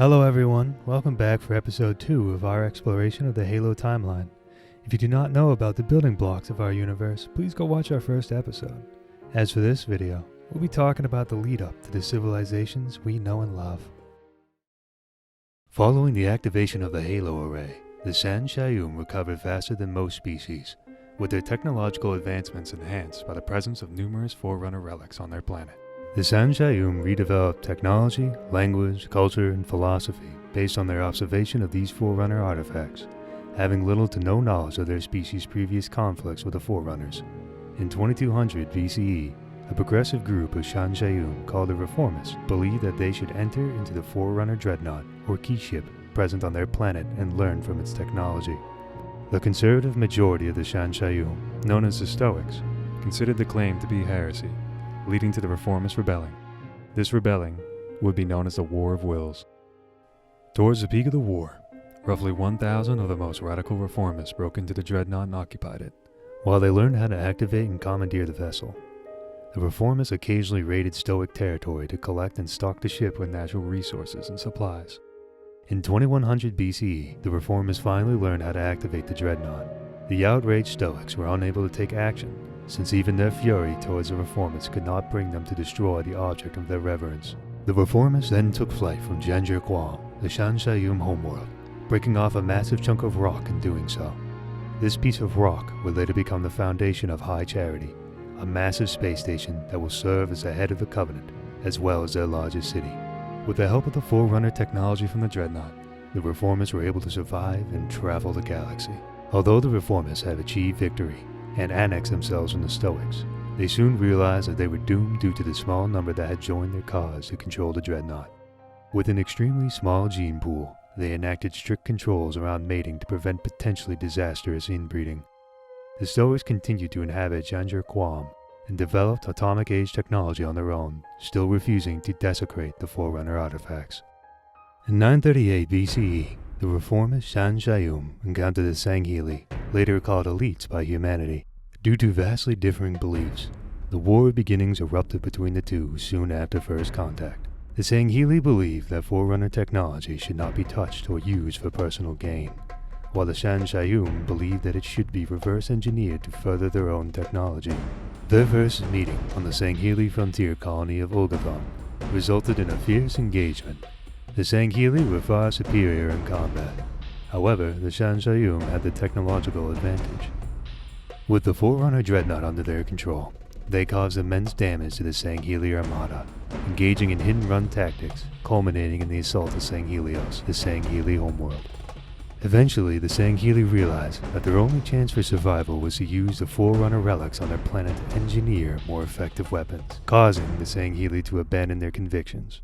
Hello everyone, welcome back for episode 2 of our exploration of the Halo timeline. If you do not know about the building blocks of our universe, please go watch our first episode. As for this video, we'll be talking about the lead up to the civilizations we know and love. Following the activation of the Halo array, the San Shayum recovered faster than most species, with their technological advancements enhanced by the presence of numerous Forerunner relics on their planet. The San Shayum redeveloped technology, language, culture, and philosophy based on their observation of these Forerunner artifacts, having little to no knowledge of their species' previous conflicts with the Forerunners. In 2200 BCE, a progressive group of San Shayum called the Reformists believed that they should enter into the Forerunner dreadnought or key ship present on their planet and learn from its technology. The conservative majority of the San Shayum, known as the Stoics, considered the claim to be heresy, leading to the Reformist rebelling. This rebelling would be known as the War of Wills. Towards the peak of the war, roughly 1,000 of the most radical Reformists broke into the dreadnought and occupied it. While they learned how to activate and commandeer the vessel, the Reformists occasionally raided Stoic territory to collect and stock the ship with natural resources and supplies. In 2100 BCE, the Reformists finally learned how to activate the dreadnought. The outraged Stoics were unable to take action, since even their fury towards the Reformists could not bring them to destroy the object of their reverence. The Reformists then took flight from Kig-Yar, the San Shayum homeworld, breaking off a massive chunk of rock in doing so. This piece of rock would later become the foundation of High Charity, a massive space station that will serve as the head of the Covenant, as well as their largest city. With the help of the Forerunner technology from the Dreadnought, the Reformists were able to survive and travel the galaxy. Although the Reformists have achieved victory and annexed themselves from the Stoics, they soon realized that they were doomed due to the small number that had joined their cause to control the Dreadnought. With an extremely small gene pool, they enacted strict controls around mating to prevent potentially disastrous inbreeding. The Stoics continued to inhabit Kig-Yar and developed atomic age technology on their own, still refusing to desecrate the Forerunner artifacts. In 938 BCE, the reformist San Shayum encountered the Sangheili, later called elites by humanity. Due to vastly differing beliefs, the war of beginnings erupted between the two soon after first contact. The Sangheili believed that Forerunner technology should not be touched or used for personal gain, while the San Shayum believed that it should be reverse engineered to further their own technology. Their first meeting on the Sangheili frontier colony of Unggoy resulted in a fierce engagement. The Sangheili were far superior in combat. However, the San Shayum had the technological advantage. With the Forerunner dreadnought under their control, they caused immense damage to the Sangheili armada, engaging in hit-and-run tactics, culminating in the assault of Sanghelios, the Sangheili homeworld. Eventually, the Sangheili realized that their only chance for survival was to use the Forerunner relics on their planet to engineer more effective weapons, causing the Sangheili to abandon their convictions.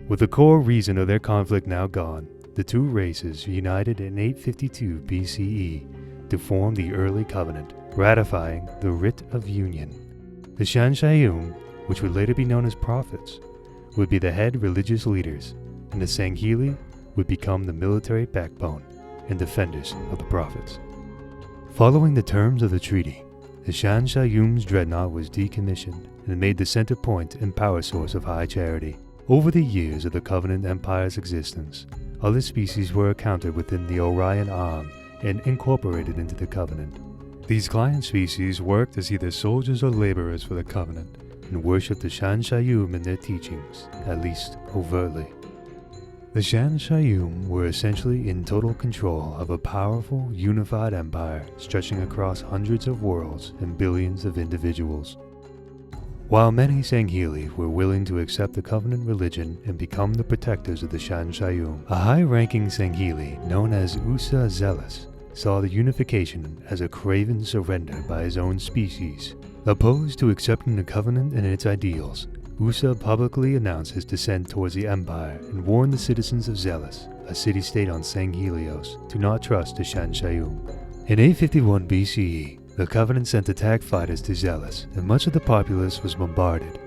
With the core reason of their conflict now gone, the two races united in 852 BCE to form the Early Covenant, ratifying the Writ of Union. The San Shayum, which would later be known as prophets, would be the head religious leaders, and the Sangheili would become the military backbone and defenders of the prophets. Following the terms of the treaty, the San Shayum's dreadnought was decommissioned and made the center point and power source of High Charity. Over the years of the Covenant Empire's existence, other species were accounted within the Orion Arm and incorporated into the Covenant. These client species worked as either soldiers or laborers for the Covenant and worshipped the San Shayum in their teachings, at least overtly. The San Shayum were essentially in total control of a powerful, unified empire stretching across hundreds of worlds and billions of individuals. While many Sangheili were willing to accept the Covenant religion and become the protectors of the San Shayum, a high-ranking Sangheili known as Ussa Zealous saw the unification as a craven surrender by his own species. Opposed to accepting the Covenant and its ideals, Ussa publicly announced his descent towards the Empire and warned the citizens of Zealous, a city-state on Sanghelios, to not trust the San Shayum. In 851 BCE, the Covenant sent attack fighters to Zealous, and much of the populace was bombarded.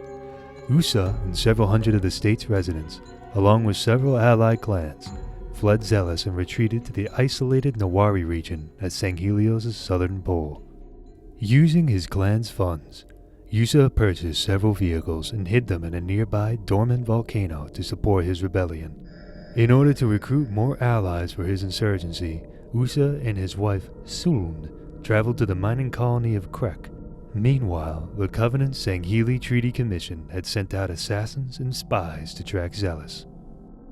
Ussa and several hundred of the state's residents, along with several allied clans, fled Zealous and retreated to the isolated Nawari region at Sanghelios' southern pole. Using his clan's funds, Ussa purchased several vehicles and hid them in a nearby dormant volcano to support his rebellion. In order to recruit more allies for his insurgency, Ussa and his wife Suln traveled to the mining colony of Krek. Meanwhile, the Covenant Sangheili Treaty Commission had sent out assassins and spies to track Zealous.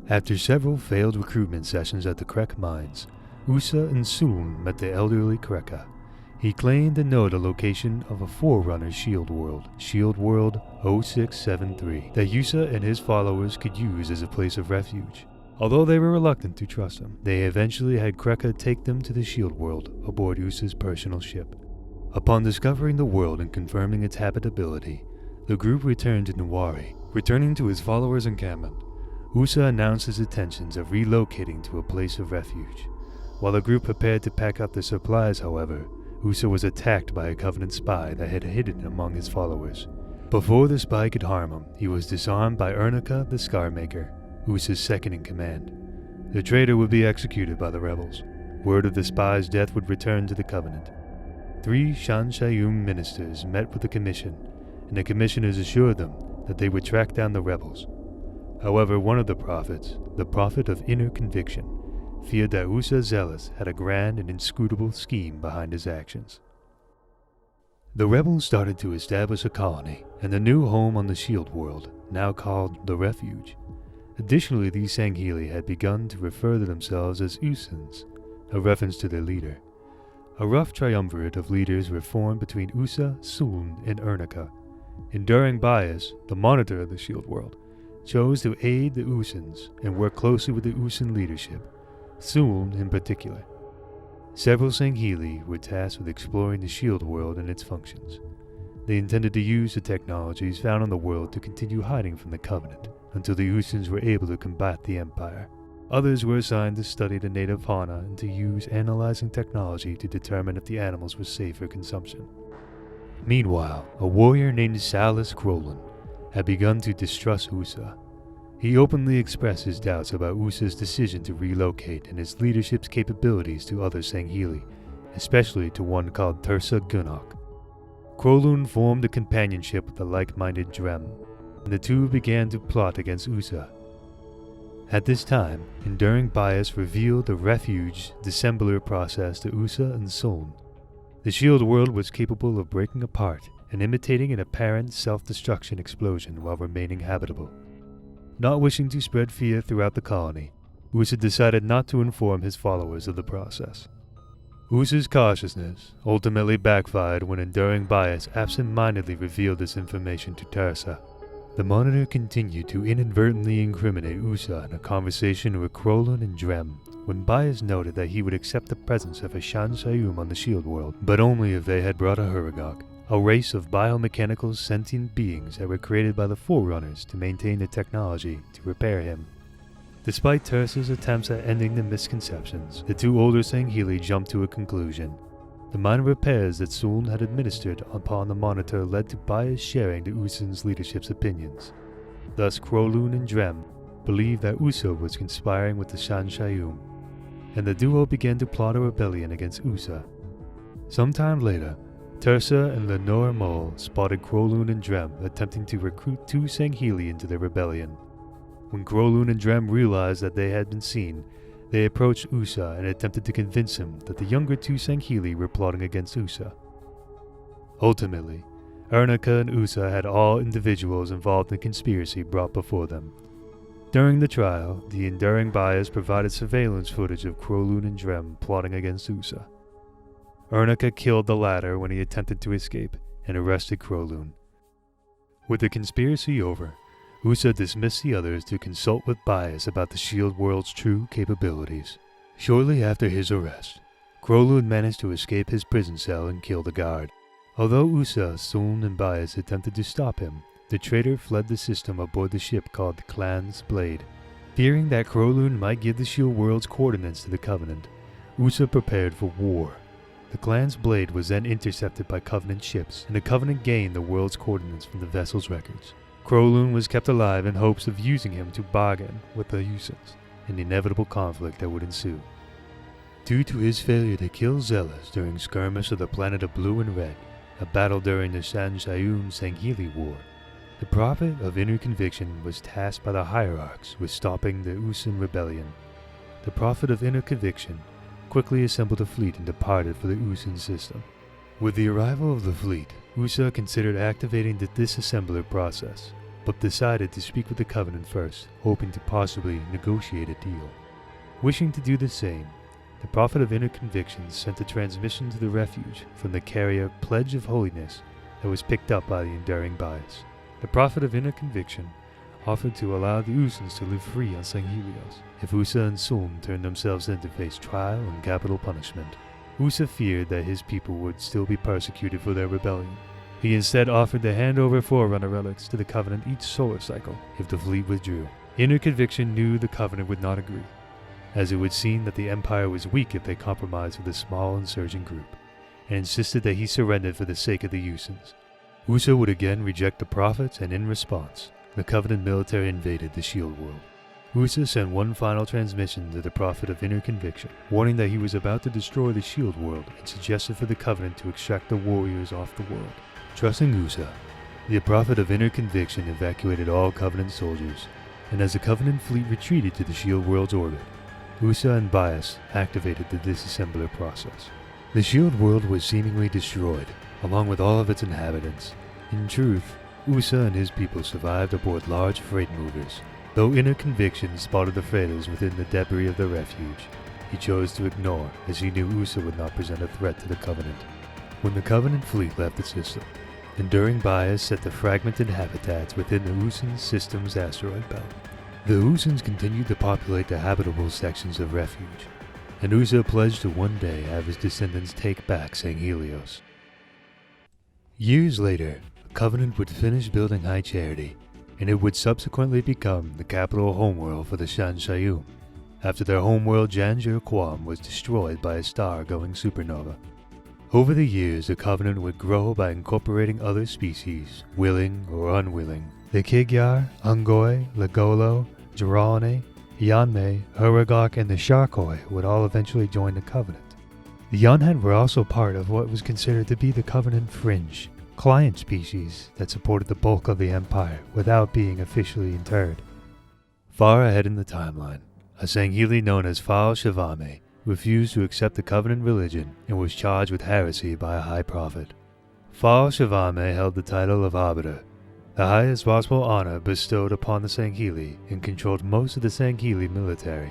After several failed recruitment sessions at the Krek mines, Ussa and Suln met the elderly Kreka. He claimed to know the location of a Forerunner Shield World 0673, that Ussa and his followers could use as a place of refuge. Although they were reluctant to trust him, they eventually had Kreka take them to the Shield World aboard Ussa's personal ship. Upon discovering the world and confirming its habitability, the group returned to Nuwari. Returning to his followers' encampment, Ussa announced his intentions of relocating to a place of refuge. While the group prepared to pack up their supplies, however, Ussa was attacked by a Covenant spy that had hidden among his followers. Before the spy could harm him, he was disarmed by Ernica the Scarmaker, Ussa's second-in-command. The traitor would be executed by the rebels. Word of the spy's death would return to the Covenant. 3 Shan Shayum ministers met with the commission, and the commissioners assured them that they would track down the rebels. However, one of the prophets, the prophet of inner conviction, feared that Ussa Zealous had a grand and inscrutable scheme behind his actions. The rebels started to establish a colony and a new home on the Shield World, now called the Refuge. Additionally, these Sangheili had begun to refer to themselves as Ussans, a reference to their leader. A rough triumvirate of leaders were formed between Ussa, Suln, and Ernica. Enduring Bias, the monitor of the Shield World, chose to aid the Ussans and work closely with the Ussan leadership, Suln in particular. Several Sangheili were tasked with exploring the Shield World and its functions. They intended to use the technologies found on the world to continue hiding from the Covenant until the Ussans were able to combat the Empire. Others were assigned to study the native fauna and to use analyzing technology to determine if the animals were safe for consumption. Meanwhile, a warrior named Salas Krolin had begun to distrust Ussa. He openly expressed his doubts about Ussa's decision to relocate and his leadership's capabilities to other Sangheili, especially to one called Tursa Gunok. Krolun formed a companionship with the like-minded Drem, and the two began to plot against Ussa. At this time, Enduring Bias revealed the Refuge dissembler process to Ussa and Suln. The Shield World was capable of breaking apart and imitating an apparent self-destruction explosion while remaining habitable. Not wishing to spread fear throughout the colony, Ussa decided not to inform his followers of the process. Ussa's cautiousness ultimately backfired when Enduring Bias absent-mindedly revealed this information to Tursa. The monitor continued to inadvertently incriminate Ussa in a conversation with Krolin and Drem when Bias noted that he would accept the presence of a Shan Shayum on the Shield World, but only if they had brought a Huragok, a race of biomechanical sentient beings that were created by the Forerunners to maintain the technology to repair him. Despite Tursa's attempts at ending the misconceptions, the two older Sangheili jumped to a conclusion. The minor repairs that Suln had administered upon the monitor led to Bias sharing the Ussan's leadership's opinions. Thus Krolun and Drem believed that Ussa was conspiring with the Shan Shayum, and the duo began to plot a rebellion against Ussa. Sometime later, Tursa and Lenore Mole spotted Krolun and Drem attempting to recruit 2 Sangheili into their rebellion. When Krolun and Drem realized that they had been seen, they approached Ussa and attempted to convince him that the younger 2 Sangheili were plotting against Ussa. Ultimately, Ernica and Ussa had all individuals involved in the conspiracy brought before them. During the trial, the Enduring Bias provided surveillance footage of Krolun and Drem plotting against Ussa. Ernica killed the latter when he attempted to escape and arrested Krolun. With the conspiracy over, Ussa dismissed the others to consult with Bias about the Shield World's true capabilities. Shortly after his arrest, Krolun managed to escape his prison cell and kill the guard. Although Ussa, Suln, and Bias attempted to stop him, the traitor fled the system aboard the ship called the Clan's Blade. Fearing that Krolun might give the Shield World's coordinates to the Covenant, Ussa prepared for war. The Clan's Blade was then intercepted by Covenant ships, and the Covenant gained the world's coordinates from the vessel's records. Krolun was kept alive in hopes of using him to bargain with the Ussans in the inevitable conflict that would ensue. Due to his failure to kill Zealous during skirmish of the planet of Blue and Red, a battle during the Shan Shayum Sangheili War, The Prophet of Inner Conviction was tasked by the hierarchs with stopping the Ussans rebellion. The Prophet of Inner Conviction quickly assembled a fleet and departed for the Ussans system. With the arrival of the fleet, Ussa considered activating the disassembler process, but decided to speak with the Covenant first, hoping to possibly negotiate a deal. Wishing to do the same, the Prophet of Inner Conviction sent a transmission to the refuge from the carrier Pledge of Holiness that was picked up by the Enduring Bias. The Prophet of Inner Conviction offered to allow the Ussans to live free on St. Helios if Ussa and Sulm turned themselves in to face trial and capital punishment. Ussa feared that his people would still be persecuted for their rebellion. He instead offered to hand over Forerunner relics to the Covenant each solar cycle if the fleet withdrew. Inner Conviction knew the Covenant would not agree, as it would seem that the Empire was weak if they compromised with a small insurgent group, and insisted that he surrendered for the sake of the Ussans. Ussa would again reject the prophets, and in response, the Covenant military invaded the Shield World. Ussa sent one final transmission to the Prophet of Inner Conviction, warning that he was about to destroy the Shield World and suggested for the Covenant to extract the warriors off the world. Trusting Ussa, the Prophet of Inner Conviction evacuated all Covenant soldiers, and as the Covenant fleet retreated to the Shield World's orbit, Ussa and Bias activated the disassembler process. The Shield World was seemingly destroyed, along with all of its inhabitants. In truth, Ussa and his people survived aboard large freight movers. Though Inner Conviction spotted the freighters within the debris of the refuge, he chose to ignore, as he knew Ussa would not present a threat to the Covenant. When the Covenant fleet left the system, Enduring Bias set the fragmented habitats within the Ussans system's asteroid belt. The Ussans continued to populate the habitable sections of refuge, and Ussa pledged to one day have his descendants take back St. Helios. Years later, the Covenant would finish building High Charity, and it would subsequently become the capital homeworld for the San Shayum, after their homeworld Janjur Quam was destroyed by a star-going supernova. Over the years, the Covenant would grow by incorporating other species, willing or unwilling. The Kig-Yar, Unggoy, Legolo, Jarane, Yanmei, Uragok, and the Sharkoi would all eventually join the Covenant. The Yunhan were also part of what was considered to be the Covenant Fringe, client species that supported the bulk of the Empire without being officially interred. Far ahead in the timeline, a Sangheili known as Fal Chavamee refused to accept the Covenant religion and was charged with heresy by a High Prophet. Fal Chavamee held the title of Arbiter, the highest possible honor bestowed upon the Sangheili, and controlled most of the Sangheili military.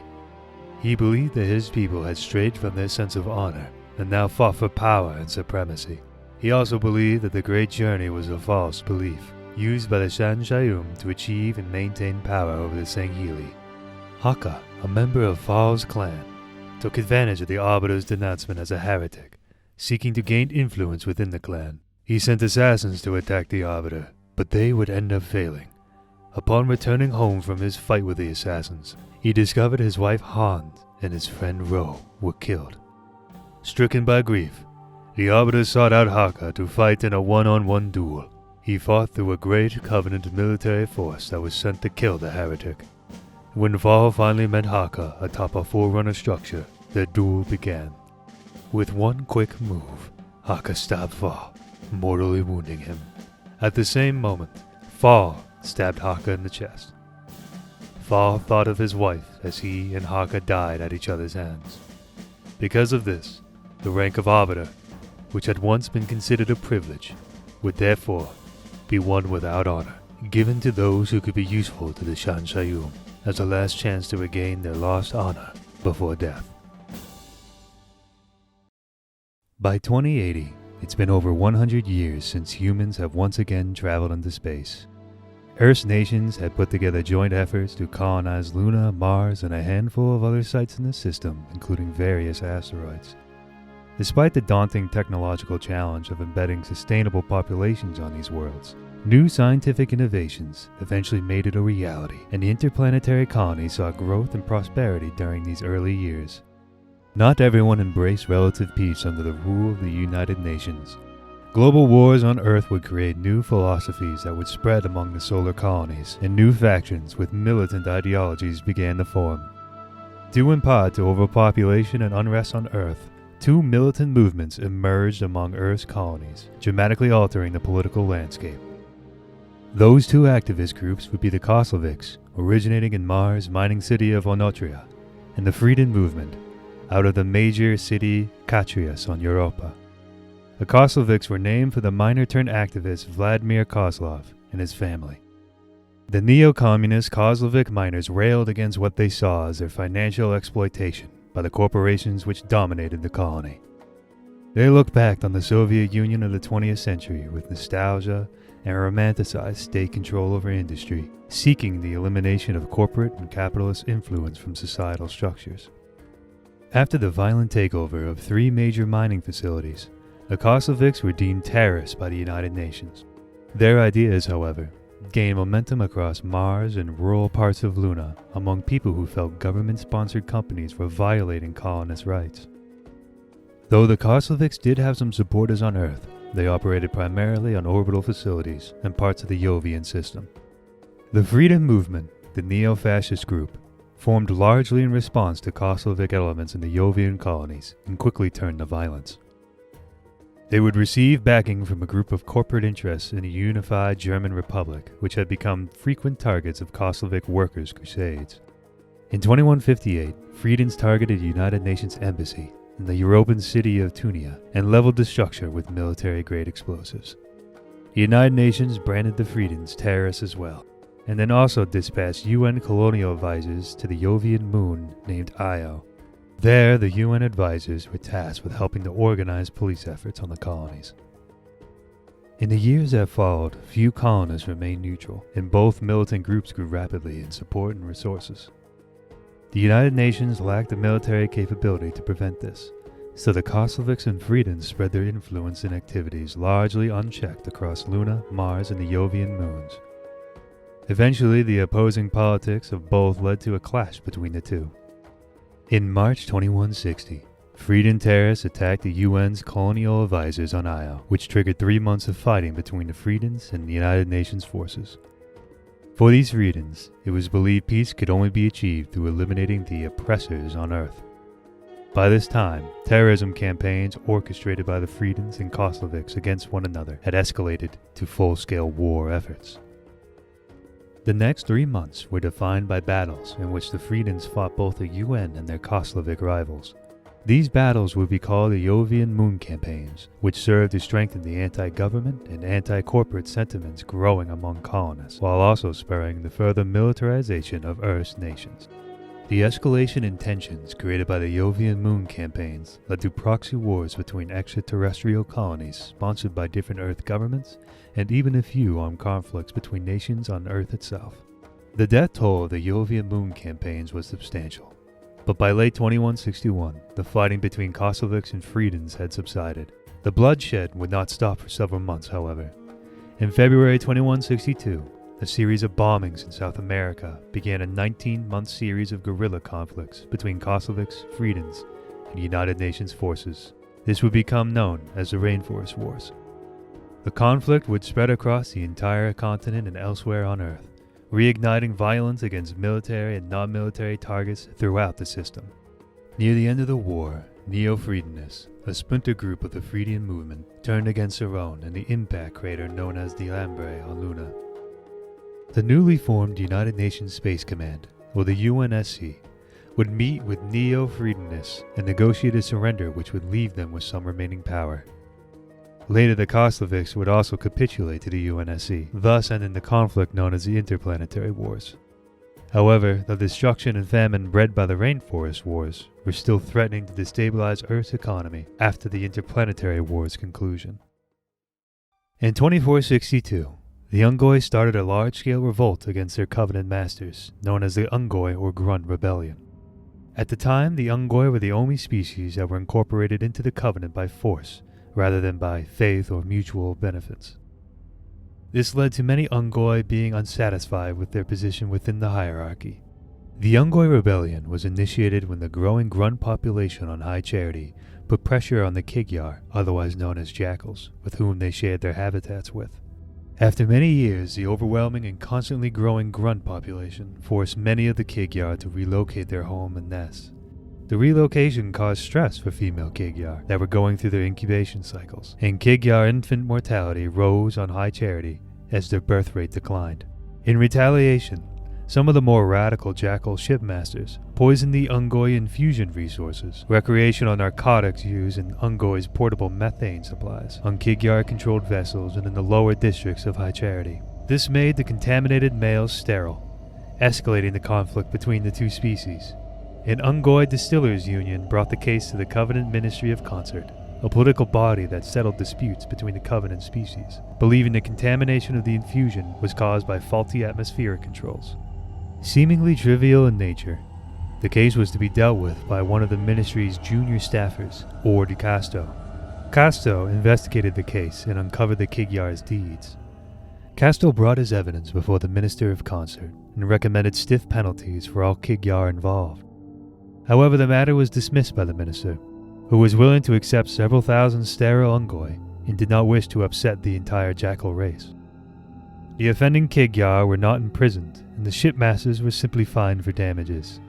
He believed that his people had strayed from their sense of honor and now fought for power and supremacy. He also believed that the Great Journey was a false belief, used by the San Shayum to achieve and maintain power over the Sangheili. Haka, a member of Fal's clan, took advantage of the Arbiter's denouncement as a heretic, seeking to gain influence within the clan. He sent assassins to attack the Arbiter, but they would end up failing. Upon returning home from his fight with the assassins, he discovered his wife Hans and his friend Ro were killed. Stricken by grief, the Arbiter sought out Haka to fight in a one-on-one duel. He fought through a great Covenant military force that was sent to kill the heretic. When Fal finally met Haka atop a Forerunner structure, their duel began. With one quick move, Haka stabbed Fal, mortally wounding him. At the same moment, Fal stabbed Haka in the chest. Fal thought of his wife as he and Haka died at each other's hands. Because of this, the rank of Arbiter, which had once been considered a privilege, would therefore be one without honor, given to those who could be useful to the San Shayum as a last chance to regain their lost honor before death. By 2080, it's been over 100 years since humans have once again traveled into space. Earth's nations had put together joint efforts to colonize Luna, Mars, and a handful of other sites in the system, including various asteroids. Despite the daunting technological challenge of embedding sustainable populations on these worlds, new scientific innovations eventually made it a reality, and the interplanetary colony saw growth and prosperity during these early years. Not everyone embraced relative peace under the rule of the United Nations. Global wars on Earth would create new philosophies that would spread among the solar colonies, and new factions with militant ideologies began to form. Due in part to overpopulation and unrest on Earth, two militant movements emerged among Earth's colonies, dramatically altering the political landscape. Those two activist groups would be the Kosleviks, originating in Mars' mining city of Onotria, and the Freedom Movement, out of the major city Katrias on Europa. The Kosleviks were named for the miner-turned-activist Vladimir Kozlov and his family. The neo-communist Koslevik miners railed against what they saw as their financial exploitation by the corporations which dominated the colony. They looked back on the Soviet Union of the 20th century with nostalgia and romanticized state control over industry, seeking the elimination of corporate and capitalist influence from societal structures. After the violent takeover of 3 major mining facilities, the Kosleviks were deemed terrorists by the United Nations. Their ideas, however, gained momentum across Mars and rural parts of Luna among people who felt government-sponsored companies were violating colonist rights. Though the Kosleviks did have some supporters on Earth, they operated primarily on orbital facilities and parts of the Jovian system. The Freedom Movement, the neo-fascist group, formed largely in response to Koslevik elements in the Jovian colonies and quickly turned to violence. They would receive backing from a group of corporate interests in a unified German republic, which had become frequent targets of Koslevik workers' crusades. In 2158, Freedens targeted the United Nations Embassy in the European city of Tunia and leveled the structure with military-grade explosives. The United Nations branded the Freedens terrorists as well, and then also dispatched UN colonial advisors to the Jovian moon named Io. There, the UN advisors were tasked with helping to organize police efforts on the colonies. In the years that followed, few colonists remained neutral, and both militant groups grew rapidly in support and resources. The United Nations lacked the military capability to prevent this, so the Kosleviks and Freedens spread their influence and activities largely unchecked across Luna, Mars, and the Jovian moons. Eventually, the opposing politics of both led to a clash between the two. In March 2160, Freedom terrorists attacked the UN's colonial advisors on Io, which triggered 3 months of fighting between the Freedens and the United Nations forces. For these Freedens, it was believed peace could only be achieved through eliminating the oppressors on Earth. By this time, terrorism campaigns orchestrated by the Freedens and Kosleviks against one another had escalated to full-scale war efforts. The next 3 months were defined by battles in which the Freedens fought both the UN and their Koslevik rivals. These battles would be called the Jovian Moon Campaigns, which served to strengthen the anti-government and anti-corporate sentiments growing among colonists, while also spurring the further militarization of Earth's nations. The escalation in tensions created by the Jovian Moon Campaigns led to proxy wars between extraterrestrial colonies sponsored by different Earth governments, and even a few armed conflicts between nations on Earth itself. The death toll of the Jovian Moon Campaigns was substantial, but by late 2161, the fighting between Kosleviks and Freedens had subsided. The bloodshed would not stop for several months, however. In February 2162, a series of bombings in South America began a 19-month series of guerrilla conflicts between Kosleviks, Freedens, and United Nations forces. This would become known as the Rainforest Wars. The conflict would spread across the entire continent and elsewhere on Earth, reigniting violence against military and non-military targets throughout the system. Near the end of the war, Neo-Freedenists, a splinter group of the Freedian movement, turned against their own in the impact crater known as the Lambre on Luna. The newly formed United Nations Space Command, or the UNSC, would meet with Neo-Freedenists and negotiate a surrender which would leave them with some remaining power. Later, the Kosleviks would also capitulate to the UNSC, thus ending the conflict known as the Interplanetary Wars. However, the destruction and famine bred by the Rainforest Wars were still threatening to destabilize Earth's economy after the Interplanetary War's conclusion. In 2462, the Unggoy started a large-scale revolt against their Covenant masters, known as the Unggoy or Grunt Rebellion. At the time, the Unggoy were the only species that were incorporated into the Covenant by force, rather than by faith or mutual benefits. This led to many Unggoy being unsatisfied with their position within the hierarchy. The Unggoy Rebellion was initiated when the growing grunt population on High Charity put pressure on the Kig-Yar, otherwise known as jackals, with whom they shared their habitats with. After many years, the overwhelming and constantly growing grunt population forced many of the Kig-Yar to relocate their home and nests. The relocation caused stress for female Kig-Yar that were going through their incubation cycles, and Kig-Yar infant mortality rose on High Charity as their birth rate declined. In retaliation, some of the more radical Jackal shipmasters poisoned the Unggoy infusion resources, recreational narcotics used in Unggoy's portable methane supplies, on Kig-Yar controlled vessels and in the lower districts of High Charity. This made the contaminated males sterile, escalating the conflict between the two species. An Unggoy Distillers Union brought the case to the Covenant Ministry of Concert, a political body that settled disputes between the Covenant species, believing the contamination of the infusion was caused by faulty atmospheric controls. Seemingly trivial in nature, the case was to be dealt with by one of the ministry's junior staffers, Ord Casto. Casto investigated the case and uncovered the Kig-Yar's deeds. Casto brought his evidence before the Minister of Concert and recommended stiff penalties for all Kig-Yar involved. However, the matter was dismissed by the minister, who was willing to accept several thousand sterile Unggoy and did not wish to upset the entire Jackal race. The offending Kig-Yar were not imprisoned, and the shipmasters were simply fined for damages.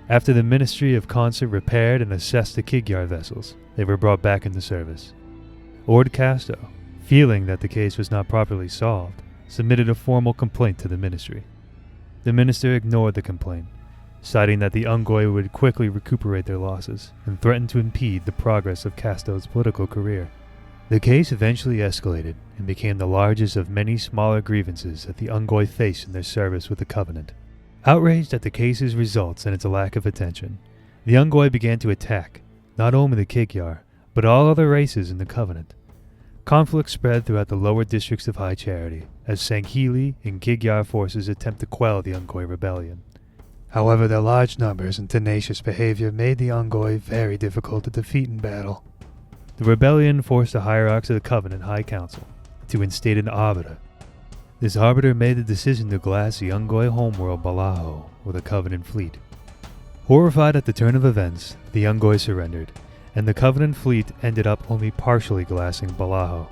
After the Ministry of Concert repaired and assessed the Kig-Yar vessels, they were brought back into service. Ord Casto, feeling that the case was not properly solved, submitted a formal complaint to the ministry. The minister ignored the complaint, citing that the Unggoy would quickly recuperate their losses and threatened to impede the progress of Casto's political career. The case eventually escalated and became the largest of many smaller grievances that the Unggoy faced in their service with the Covenant. Outraged at the case's results and its lack of attention, the Unggoy began to attack not only the Kig-Yar, but all other races in the Covenant. Conflict spread throughout the lower districts of High Charity as Sangheili and Kig-Yar forces attempt to quell the Unggoy Rebellion. However, their large numbers and tenacious behavior made the Unggoy very difficult to defeat in battle. The rebellion forced the hierarchs of the Covenant High Council to instate an arbiter. This arbiter made the decision to glass the Unggoy homeworld Balaho with a Covenant fleet. Horrified at the turn of events, the Unggoy surrendered, and the Covenant fleet ended up only partially glassing Balaho.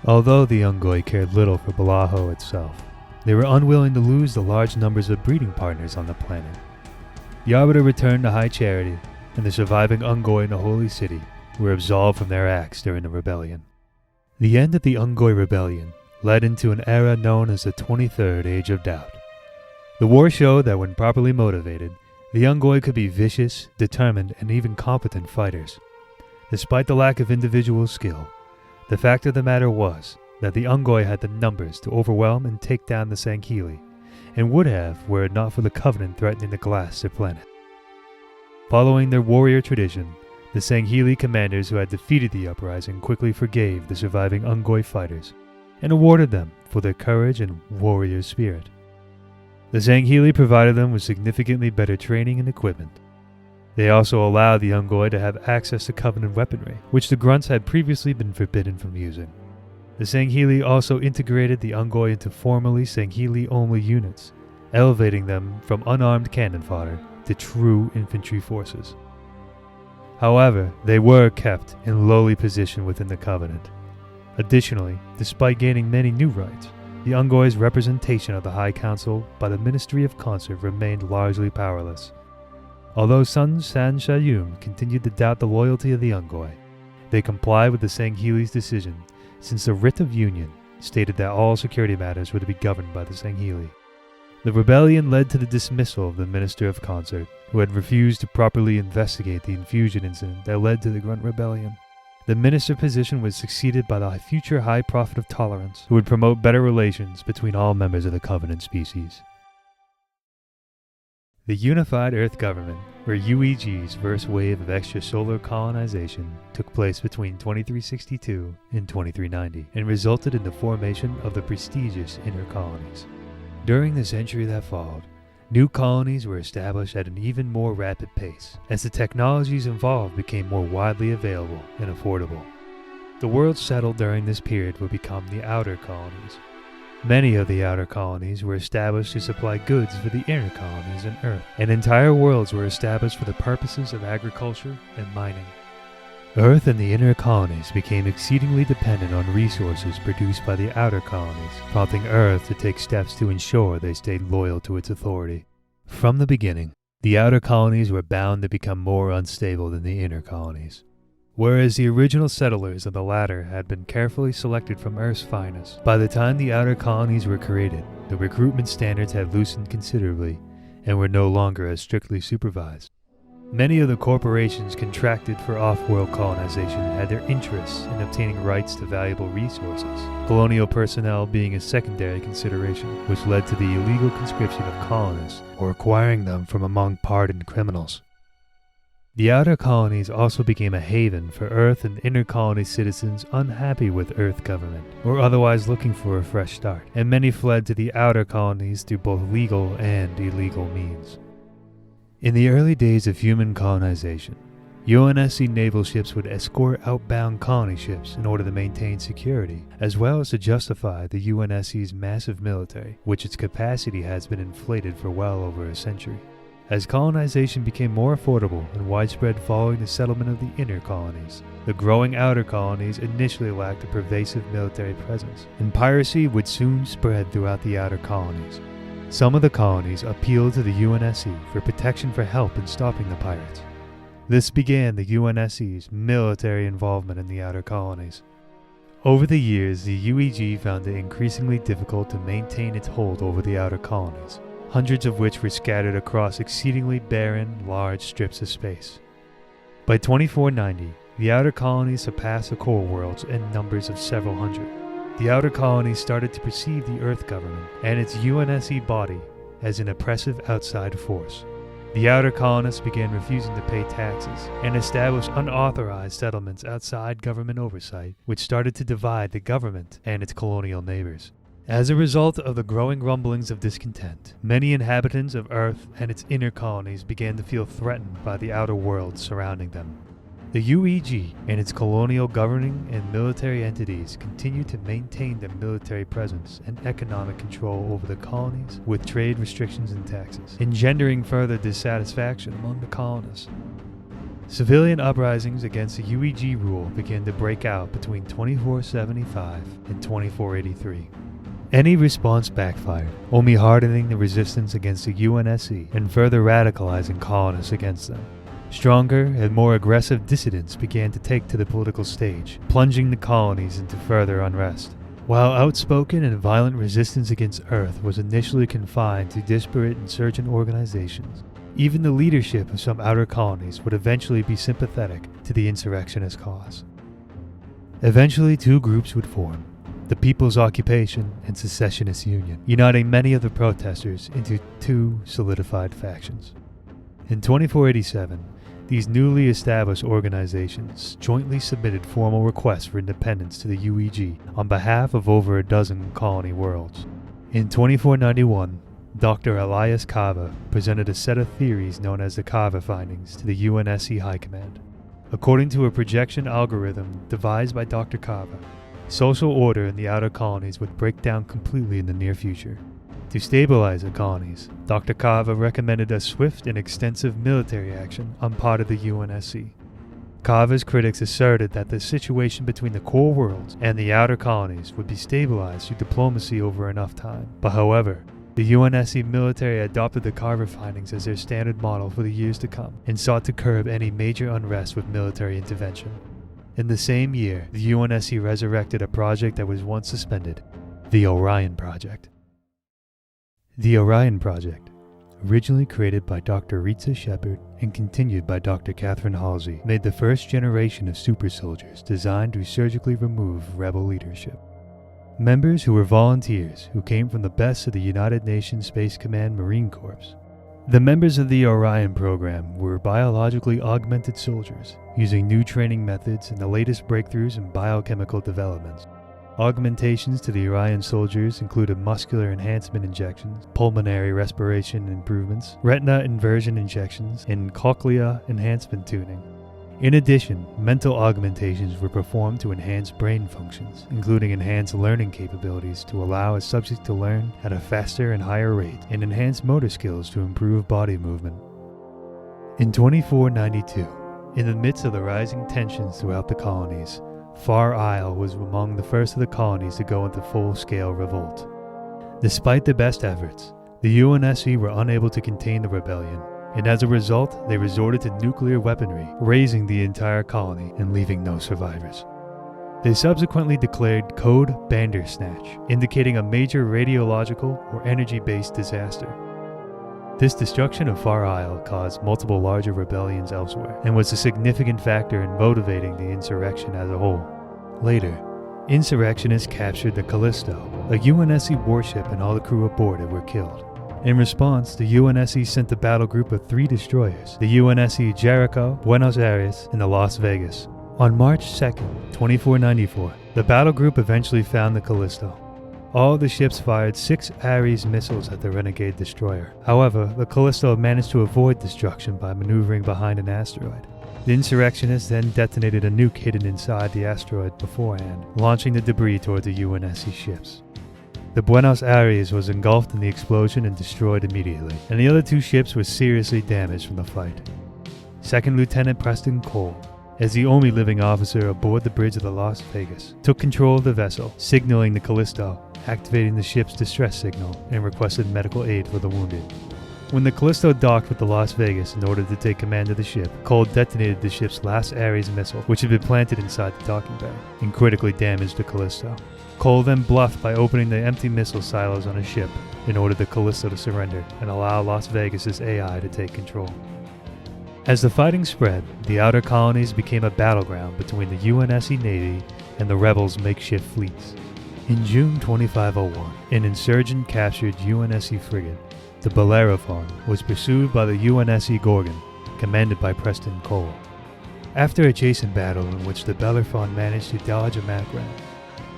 Although the Unggoy cared little for Balaho itself, they were unwilling to lose the large numbers of breeding partners on the planet. The arbiter returned to High Charity, and the surviving Unggoy in the Holy City were absolved from their acts during the rebellion. The end of the Unggoy Rebellion led into an era known as the 23rd Age of Doubt. The war showed that when properly motivated, the Unggoy could be vicious, determined, and even competent fighters. Despite the lack of individual skill, the fact of the matter was that the Unggoy had the numbers to overwhelm and take down the Sangheili, and would have were it not for the Covenant threatening to glass their planet. Following their warrior tradition, the Sangheili commanders who had defeated the uprising quickly forgave the surviving Unggoy fighters and awarded them for their courage and warrior spirit. The Sangheili provided them with significantly better training and equipment. They also allowed the Unggoy to have access to Covenant weaponry, which the Grunts had previously been forbidden from using. The Sangheili also integrated the Unggoy into formerly Sangheili-only units, elevating them from unarmed cannon fodder to true infantry forces. However, they were kept in lowly position within the Covenant. Additionally, despite gaining many new rights, the Unggoy's representation of the High Council by the Ministry of Concert remained largely powerless. Although Sun San Shayum continued to doubt the loyalty of the Unggoy, they complied with the Sangheili's decision, since the Writ of Union stated that all security matters were to be governed by the Sangheili. The rebellion led to the dismissal of the Minister of Concert, who had refused to properly investigate the infusion incident that led to the Grunt Rebellion. The minister position was succeeded by the future High Prophet of Tolerance, who would promote better relations between all members of the Covenant species. The Unified Earth Government, or UEG's first wave of extrasolar colonization, took place between 2362 and 2390 and resulted in the formation of the prestigious Inner Colonies. During the century that followed, new colonies were established at an even more rapid pace as the technologies involved became more widely available and affordable. The world settled during this period would become the Outer Colonies. Many of the outer colonies were established to supply goods for the inner colonies on Earth, and entire worlds were established for the purposes of agriculture and mining. Earth and the inner colonies became exceedingly dependent on resources produced by the outer colonies, prompting Earth to take steps to ensure they stayed loyal to its authority. From the beginning, the outer colonies were bound to become more unstable than the inner colonies. Whereas the original settlers of the latter had been carefully selected from Earth's finest, by the time the outer colonies were created, the recruitment standards had loosened considerably and were no longer as strictly supervised. Many of the corporations contracted for off-world colonization had their interests in obtaining rights to valuable resources, colonial personnel being a secondary consideration, which led to the illegal conscription of colonists or acquiring them from among pardoned criminals. The outer colonies also became a haven for Earth and inner-colony citizens unhappy with Earth government or otherwise looking for a fresh start, and many fled to the outer colonies through both legal and illegal means. In the early days of human colonization, UNSC naval ships would escort outbound colony ships in order to maintain security, as well as to justify the UNSC's massive military, which its capacity has been inflated for well over a century. As colonization became more affordable and widespread following the settlement of the inner colonies, the growing outer colonies initially lacked a pervasive military presence, and piracy would soon spread throughout the outer colonies. Some of the colonies appealed to the UNSC for protection for help in stopping the pirates. This began the UNSC's military involvement in the outer colonies. Over the years, the UEG found it increasingly difficult to maintain its hold over the outer colonies, hundreds of which were scattered across exceedingly barren, large strips of space. By 2490, the outer colonies surpassed the core worlds in numbers of several hundred. The outer colonies started to perceive the Earth government and its UNSC body as an oppressive outside force. The outer colonists began refusing to pay taxes and established unauthorized settlements outside government oversight, which started to divide the government and its colonial neighbors. As a result of the growing rumblings of discontent, many inhabitants of Earth and its inner colonies began to feel threatened by the outer world surrounding them. The UEG and its colonial governing and military entities continued to maintain their military presence and economic control over the colonies with trade restrictions and taxes, engendering further dissatisfaction among the colonists. Civilian uprisings against the UEG rule began to break out between 2475 and 2483. Any response backfired, only hardening the resistance against the UNSC and further radicalizing colonists against them. Stronger and more aggressive dissidents began to take to the political stage, plunging the colonies into further unrest. While outspoken and violent resistance against Earth was initially confined to disparate insurgent organizations, even the leadership of some outer colonies would eventually be sympathetic to the insurrectionist cause. Eventually, two groups would form: the People's Occupation and Secessionist Union, uniting many of the protesters into two solidified factions. In 2487, these newly established organizations jointly submitted formal requests for independence to the UEG on behalf of over a dozen colony worlds. In 2491, Dr. Elias Kava presented a set of theories known as the Kava findings to the UNSC High Command. According to a projection algorithm devised by Dr. Kava, social order in the outer colonies would break down completely in the near future. To stabilize the colonies, Dr. Kava recommended a swift and extensive military action on part of the UNSC. Kava's critics asserted that the situation between the core worlds and the outer colonies would be stabilized through diplomacy over enough time. But however, the UNSC military adopted the Kava findings as their standard model for the years to come and sought to curb any major unrest with military intervention. In the same year, the UNSC resurrected a project that was once suspended, the Orion Project. The Orion Project, originally created by Dr. Ritza Shepard and continued by Dr. Catherine Halsey, made the first generation of super soldiers designed to surgically remove rebel leadership. Members who were volunteers who came from the best of the United Nations Space Command Marine Corps. The members of the Orion program were biologically augmented soldiers using new training methods and the latest breakthroughs in biochemical developments. Augmentations to the Orion soldiers included muscular enhancement injections, pulmonary respiration improvements, retina inversion injections, and cochlea enhancement tuning. In addition, mental augmentations were performed to enhance brain functions, including enhanced learning capabilities to allow a subject to learn at a faster and higher rate, and enhanced motor skills to improve body movement. In 2492, in the midst of the rising tensions throughout the colonies, Far Isle was among the first of the colonies to go into full-scale revolt. Despite their best efforts, the UNSC were unable to contain the rebellion, and as a result, they resorted to nuclear weaponry, razing the entire colony and leaving no survivors. They subsequently declared Code Bandersnatch, indicating a major radiological or energy-based disaster. This destruction of Far Isle caused multiple larger rebellions elsewhere, and was a significant factor in motivating the insurrection as a whole. Later, insurrectionists captured the Callisto, a UNSC warship, and all the crew aboard it were killed. In response, the UNSC sent a battle group of 3 destroyers, the UNSC Jericho, Buenos Aires, and the Las Vegas. On March 2nd, 2494, the battle group eventually found the Callisto. All the ships fired 6 Ares missiles at the renegade destroyer. However, the Callisto managed to avoid destruction by maneuvering behind an asteroid. The insurrectionists then detonated a nuke hidden inside the asteroid beforehand, launching the debris toward the UNSC ships. The Buenos Aires was engulfed in the explosion and destroyed immediately, and the other 2 ships were seriously damaged from the fight. Second Lieutenant Preston Cole, as the only living officer aboard the bridge of the Las Vegas, took control of the vessel, signaling the Callisto, activating the ship's distress signal, and requested medical aid for the wounded. When the Callisto docked with the Las Vegas in order to take command of the ship, Cole detonated the ship's last Ares missile, which had been planted inside the docking bay, and critically damaged the Callisto. Cole then bluffed by opening the empty missile silos on his ship in order for the Callisto to surrender and allow Las Vegas' AI to take control. As the fighting spread, the outer colonies became a battleground between the UNSC Navy and the rebels' makeshift fleets. In June 2501, an insurgent captured UNSC frigate, the Bellerophon, was pursued by the UNSC Gorgon, commanded by Preston Cole. After a chasing battle in which the Bellerophon managed to dodge a macram,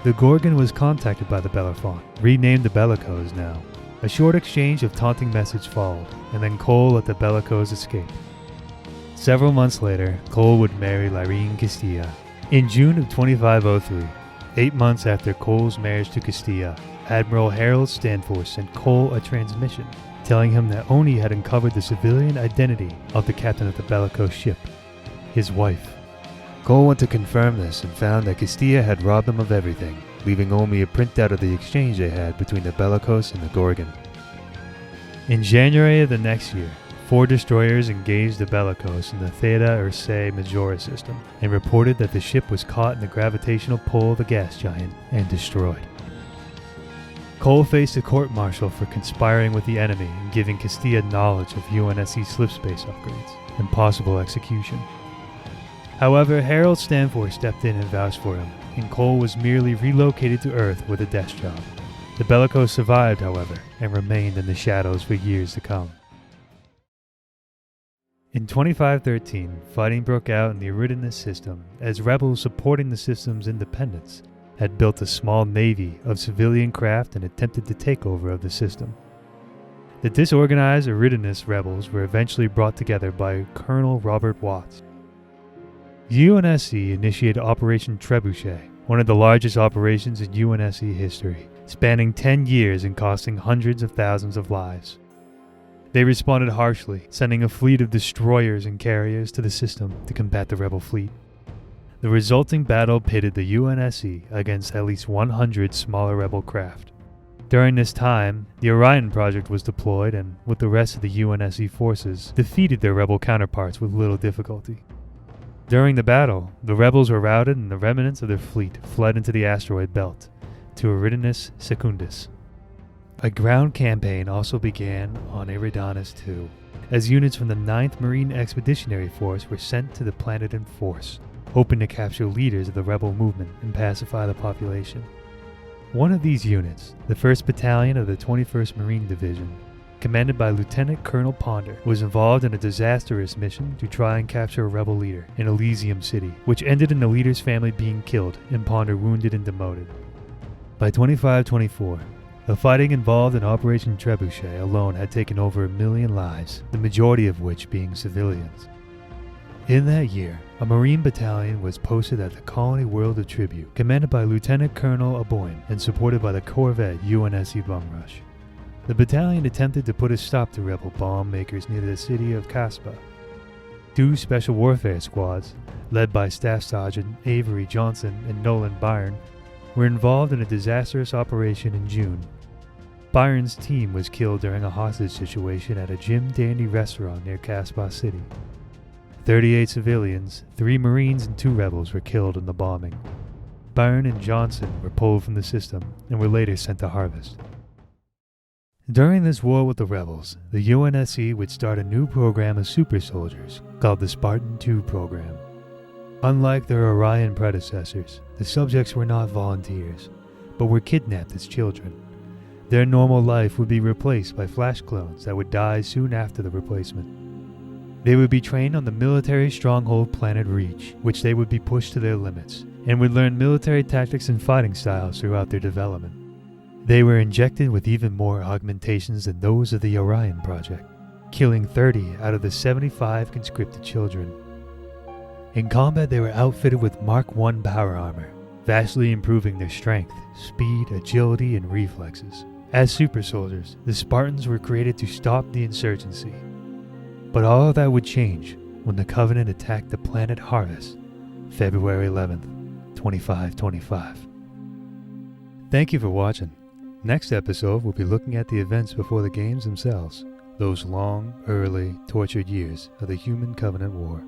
the Gorgon was contacted by the Bellerophon, renamed the Bellicose now. A short exchange of taunting message followed, and then Cole let the Bellicose escape. Several months later, Cole would marry Lyrene Castilla. In June of 2503, 8 months after Cole's marriage to Castilla, Admiral Harold Stanforth sent Cole a transmission, telling him that Oni had uncovered the civilian identity of the captain of the Bellicose ship, his wife. Cole went to confirm this and found that Castilla had robbed them of everything, leaving only a printout of the exchange they had between the Bellicose and the Gorgon. In January of the next year, 4 destroyers engaged the Bellicose in the Theta Ursae Majora system and reported that the ship was caught in the gravitational pull of the gas giant and destroyed. Cole faced a court-martial for conspiring with the enemy and giving Castilla knowledge of UNSC slipspace upgrades and possible execution. However, Harold Stanforth stepped in and vouched for him, and Cole was merely relocated to Earth with a desk job. The Bellicose survived, however, and remained in the shadows for years to come. In 2513, fighting broke out in the Eridanus system as rebels supporting the system's independence had built a small navy of civilian craft and attempted to take over of the system. The disorganized Eridanus rebels were eventually brought together by Colonel Robert Watts. UNSC initiated Operation Trebuchet, one of the largest operations in UNSC history, spanning 10 years and costing hundreds of thousands of lives. They responded harshly, sending a fleet of destroyers and carriers to the system to combat the rebel fleet. The resulting battle pitted the UNSC against at least 100 smaller rebel craft. During this time, the Orion project was deployed and, with the rest of the UNSC forces, defeated their rebel counterparts with little difficulty. During the battle, the rebels were routed and the remnants of their fleet fled into the asteroid belt, to Eridanus Secundus. A ground campaign also began on Eridanus II, as units from the 9th Marine Expeditionary Force were sent to the planet in force, hoping to capture leaders of the rebel movement and pacify the population. One of these units, the 1st Battalion of the 21st Marine Division, commanded by Lieutenant Colonel Ponder, was involved in a disastrous mission to try and capture a rebel leader in Elysium City, which ended in the leader's family being killed and Ponder wounded and demoted. By 2524, the fighting involved in Operation Trebuchet alone had taken over 1 million lives, the majority of which being civilians. In that year, a Marine battalion was posted at the Colony World of Tribute, commanded by Lieutenant Colonel Aboyne and supported by the corvette UNSC Bumrush. The battalion attempted to put a stop to rebel bomb makers near the city of Caspa. 2 special warfare squads, led by Staff Sergeant Avery Johnson and Nolan Byrne, were involved in a disastrous operation in June. Byron's team was killed during a hostage situation at a Jim Dandy restaurant near Casbah City. 38 civilians, 3 Marines and 2 rebels were killed in the bombing. Byrne and Johnson were pulled from the system and were later sent to Harvest. During this war with the rebels, the UNSC would start a new program of super soldiers called the Spartan II program. Unlike their Orion predecessors, the subjects were not volunteers, but were kidnapped as children. Their normal life would be replaced by flash clones that would die soon after the replacement. They would be trained on the military stronghold planet Reach, which they would be pushed to their limits, and would learn military tactics and fighting styles throughout their development. They were injected with even more augmentations than those of the Orion project, killing 30 out of the 75 conscripted children. In combat, they were outfitted with Mark I power armor, vastly improving their strength, speed, agility, and reflexes. As super soldiers, the Spartans were created to stop the insurgency. But all of that would change when the Covenant attacked the planet Harvest, February 11th, 2525. Thank you for watching. Next episode, we'll be looking at the events before the games themselves, those long, early, tortured years of the Human Covenant War.